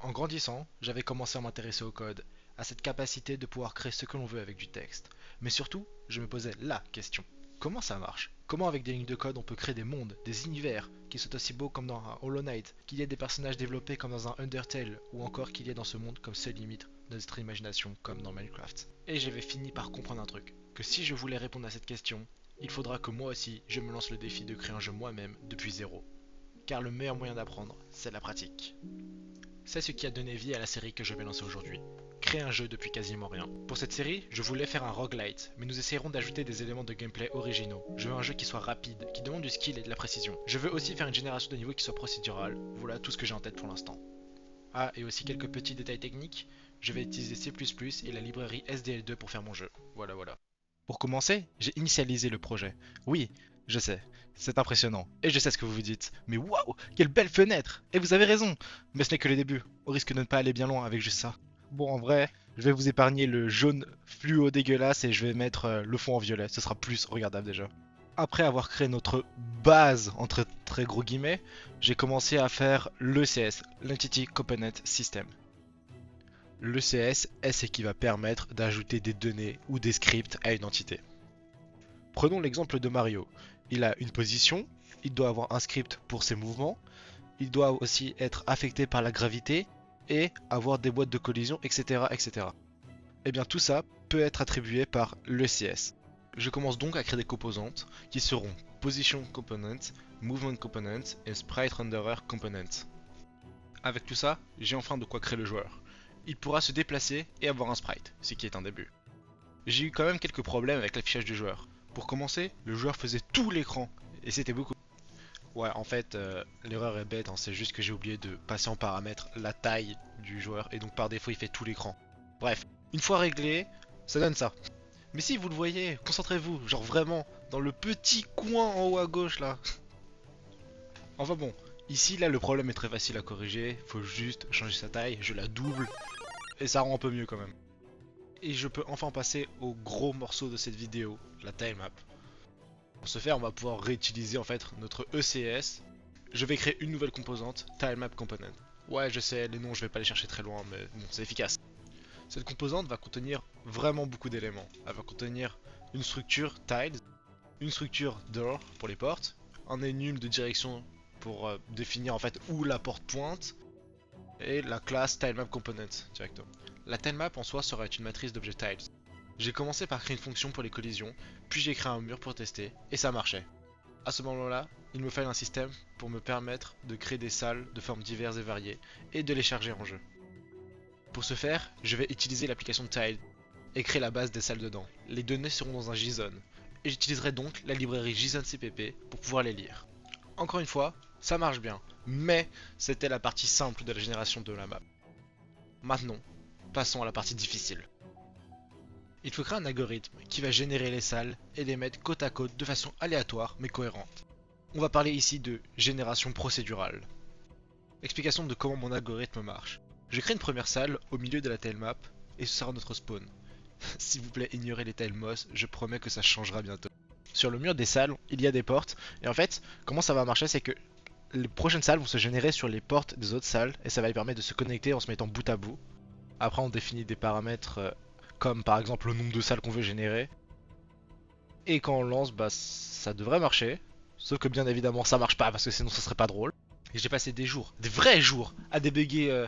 En grandissant, j'avais commencé à m'intéresser au code, à cette capacité de pouvoir créer ce que l'on veut avec du texte. Mais surtout, je me posais la question. Comment ça marche? Comment avec des lignes de code on peut créer des mondes, des univers qui sont aussi beaux comme dans un Hollow Knight, qu'il y ait des personnages développés comme dans un Undertale, ou encore qu'il y ait dans ce monde comme seule limite notre imagination comme dans Minecraft. Et j'avais fini par comprendre un truc, que si je voulais répondre à cette question, il faudra que moi aussi je me lance le défi de créer un jeu moi-même depuis zéro. Car le meilleur moyen d'apprendre, c'est la pratique. C'est ce qui a donné vie à la série que je vais lancer aujourd'hui. Créer un jeu depuis quasiment rien. Pour cette série, je voulais faire un roguelite, mais nous essayerons d'ajouter des éléments de gameplay originaux. Je veux un jeu qui soit rapide, qui demande du skill et de la précision. Je veux aussi faire une génération de niveaux qui soit procédurale. Voilà tout ce que j'ai en tête pour l'instant. Ah, et aussi quelques petits détails techniques. Je vais utiliser C++ et la librairie SDL2 pour faire mon jeu. Voilà. Pour commencer, j'ai initialisé le projet. Oui, je sais, c'est impressionnant. Et je sais ce que vous vous dites. Mais waouh, quelle belle fenêtre! Et vous avez raison. Mais ce n'est que le début. On risque de ne pas aller bien loin avec juste ça. Bon, en vrai, je vais vous épargner le jaune fluo dégueulasse et je vais mettre le fond en violet. Ce sera plus regardable déjà. Après avoir créé notre base, entre très gros guillemets, j'ai commencé à faire l'ECS, l'Entity Component System. L'ECS est ce qui va permettre d'ajouter des données ou des scripts à une entité. Prenons l'exemple de Mario. Il a une position, il doit avoir un script pour ses mouvements, il doit aussi être affecté par la gravité et avoir des boîtes de collision, etc. etc. Et bien tout ça peut être attribué par l'ECS. Je commence donc à créer des composantes qui seront Position Component, Movement Component et Sprite Renderer Component. Avec tout ça, j'ai enfin de quoi créer le joueur. Il pourra se déplacer et avoir un sprite, ce qui est un début. J'ai eu quand même quelques problèmes avec l'affichage du joueur. Pour commencer, le joueur faisait tout l'écran, et c'était beaucoup. Ouais, en fait, l'erreur est bête, hein, c'est juste que j'ai oublié de passer en paramètre la taille du joueur, et donc par défaut il fait tout l'écran. Bref, une fois réglé, ça donne ça. Mais si vous le voyez, concentrez-vous, genre vraiment, dans le petit coin en haut à gauche là. Enfin bon, ici là le problème est très facile à corriger, faut juste changer sa taille, je la double, et ça rend un peu mieux quand même. Et je peux enfin passer au gros morceau de cette vidéo, la tilemap. Pour ce faire, on va pouvoir réutiliser en fait notre ECS. Je vais créer une nouvelle composante, tilemap component. Ouais, je sais, les noms je vais pas les chercher très loin, mais bon, c'est efficace. Cette composante va contenir vraiment beaucoup d'éléments. Elle va contenir une structure tiles, une structure door pour les portes, un enum de direction pour définir en fait où la porte pointe, et la classe tilemapComponent directement. La tilemap en soi sera une matrice d'objets tiles. J'ai commencé par créer une fonction pour les collisions, puis j'ai créé un mur pour tester, et ça marchait. À ce moment-là, il me fallait un système pour me permettre de créer des salles de formes diverses et variées, et de les charger en jeu. Pour ce faire, je vais utiliser l'application Tile, et créer la base des salles dedans. Les données seront dans un JSON, et j'utiliserai donc la librairie JSON-CPP pour pouvoir les lire. Encore une fois, ça marche bien, mais c'était la partie simple de la génération de la map. Maintenant, passons à la partie difficile. Il faut créer un algorithme qui va générer les salles et les mettre côte à côte de façon aléatoire mais cohérente. On va parler ici de génération procédurale. Explication de comment mon algorithme marche. Je crée une première salle au milieu de la tilemap et ce sera notre spawn. S'il vous plaît, ignorez les tilemoss, je promets que ça changera bientôt. Sur le mur des salles, il y a des portes et en fait, comment ça va marcher, c'est que les prochaines salles vont se générer sur les portes des autres salles et ça va lui permettre de se connecter en se mettant bout à bout. Après, on définit des paramètres comme par exemple le nombre de salles qu'on veut générer. Et quand on lance, bah ça devrait marcher. Sauf que bien évidemment ça marche pas parce que sinon ça serait pas drôle. Et j'ai passé des jours, des vrais jours, à débugger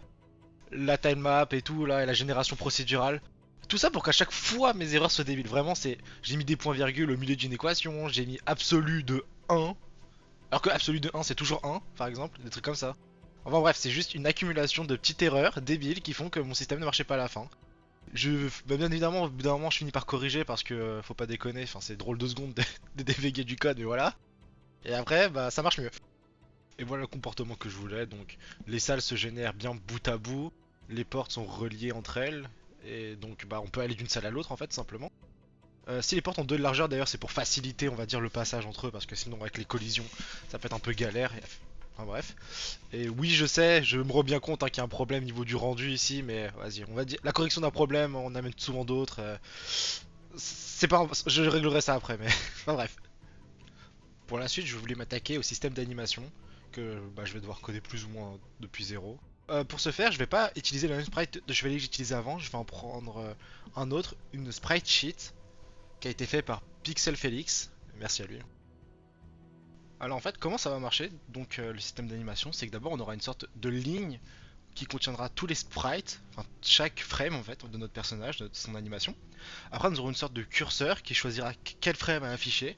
la tilemap et tout là, et la génération procédurale. Tout ça pour qu'à chaque fois mes erreurs soient débiles. Vraiment, c'est. J'ai mis des points-virgules au milieu d'une équation, j'ai mis absolu de 1. Alors que absolu de 1 c'est toujours 1, par exemple, des trucs comme ça. Enfin bref, c'est juste une accumulation de petites erreurs débiles qui font que mon système ne marchait pas à la fin. Bien évidemment, au bout d'un moment, je finis par corriger parce que faut pas déconner. Enfin, c'est drôle 2 secondes de dévéguer du code, mais voilà. Et après, bah, ça marche mieux. Et voilà le comportement que je voulais. Donc, les salles se génèrent bien bout à bout. Les portes sont reliées entre elles. Et donc, bah, on peut aller d'une salle à l'autre, en fait, simplement. Si les portes ont 2 de largeur, d'ailleurs, c'est pour faciliter, on va dire, le passage entre eux. Parce que sinon, avec les collisions, ça peut être un peu galère. Enfin bref. Et oui, je sais, je me rends bien compte qu'il y a un problème au niveau du rendu ici, mais vas-y, on va dire la correction d'un problème, on amène souvent d'autres. C'est pas, je réglerai ça après, mais enfin bref. Pour la suite, je voulais m'attaquer au système d'animation que bah, je vais devoir coder plus ou moins depuis zéro. Pour ce faire, je vais pas utiliser le même sprite de chevalier que j'utilisais avant, je vais en prendre un autre, une sprite sheet qui a été fait par Pixel Felix. Merci à lui. Alors en fait, comment ça va marcher? Donc le système d'animation, c'est que d'abord on aura une sorte de ligne qui contiendra tous les sprites, enfin chaque frame en fait de notre personnage, de son animation. Après nous aurons une sorte de curseur qui choisira quel frame à afficher,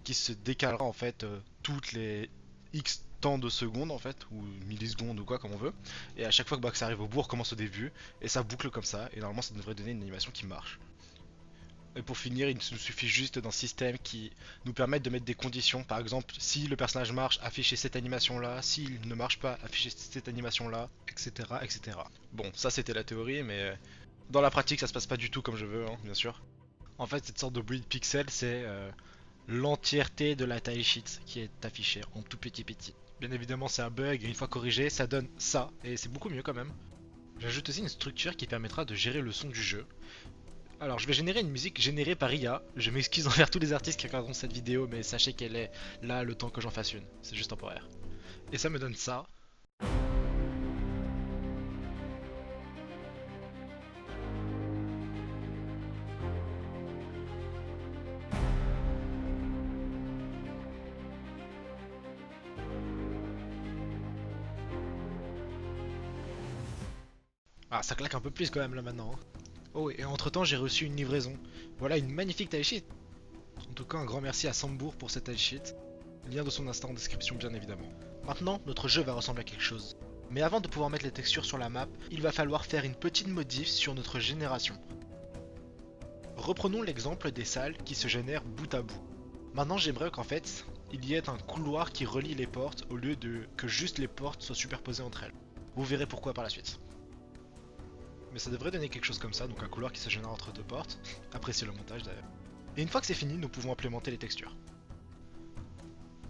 qui se décalera en fait toutes les X temps de secondes en fait, ou millisecondes ou quoi comme on veut. Et à chaque fois que ça arrive au bout, on recommence au début, et ça boucle comme ça, et normalement ça devrait donner une animation qui marche. Et pour finir, il nous suffit juste d'un système qui nous permette de mettre des conditions. Par exemple, si le personnage marche, afficher cette animation là. S'il ne marche pas, afficher cette animation là, etc. etc. Bon, ça c'était la théorie, mais dans la pratique, ça se passe pas du tout comme je veux, hein, bien sûr. En fait, cette sorte de bruit de pixel, c'est l'entièreté de la tile sheet qui est affichée en tout petit. Bien évidemment, c'est un bug, et une fois corrigé, ça donne ça, et c'est beaucoup mieux quand même. J'ajoute aussi une structure qui permettra de gérer le son du jeu. Alors je vais générer une musique générée par IA. Je m'excuse envers tous les artistes qui regarderont cette vidéo, mais sachez qu'elle est là le temps que j'en fasse une. C'est juste temporaire. Et ça me donne ça. Ah, ça claque un peu plus quand même là maintenant, hein. Oh, et entre temps j'ai reçu une livraison. Voilà une magnifique tile sheet. En tout cas, un grand merci à Sambour pour cette tile sheet. Lien de son instant en description bien évidemment. Maintenant, notre jeu va ressembler à quelque chose. Mais avant de pouvoir mettre les textures sur la map, il va falloir faire une petite modif sur notre génération. Reprenons l'exemple des salles qui se génèrent bout à bout. Maintenant j'aimerais qu'en fait, il y ait un couloir qui relie les portes au lieu de que juste les portes soient superposées entre elles. Vous verrez pourquoi par la suite. Mais ça devrait donner quelque chose comme ça, donc un couloir qui se génère entre deux portes. Appréciez le montage d'ailleurs. Et une fois que c'est fini, nous pouvons implémenter les textures.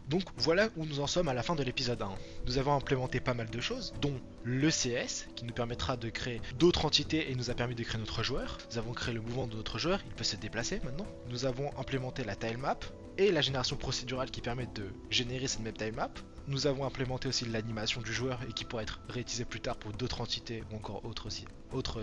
Donc voilà où nous en sommes à la fin de l'épisode 1. Nous avons implémenté pas mal de choses, dont l'ECS, qui nous permettra de créer d'autres entités et nous a permis de créer notre joueur. Nous avons créé le mouvement de notre joueur, il peut se déplacer maintenant. Nous avons implémenté la tilemap et la génération procédurale qui permet de générer cette même tilemap. Nous avons implémenté aussi l'animation du joueur et qui pourra être réutilisée plus tard pour d'autres entités ou encore autres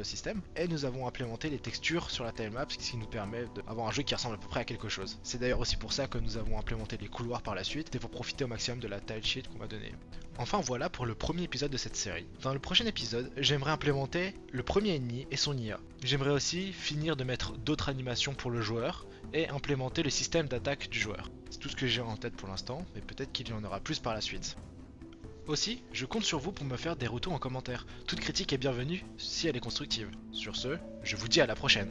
systèmes. Et nous avons implémenté les textures sur la tilemap, ce qui nous permet d'avoir un jeu qui ressemble à peu près à quelque chose. C'est d'ailleurs aussi pour ça que nous avons implémenté les couloirs par la suite et pour profiter au maximum de la tile sheet qu'on m'a donnée. Enfin voilà pour le premier épisode de cette série. Dans le prochain épisode, j'aimerais implémenter le premier ennemi et son IA. J'aimerais aussi finir de mettre d'autres animations pour le joueur et implémenter le système d'attaque du joueur. C'est tout ce que j'ai en tête pour l'instant, mais peut-être qu'il y en aura plus par la suite. Aussi, je compte sur vous pour me faire des retours en commentaire. Toute critique est bienvenue si elle est constructive. Sur ce, je vous dis à la prochaine.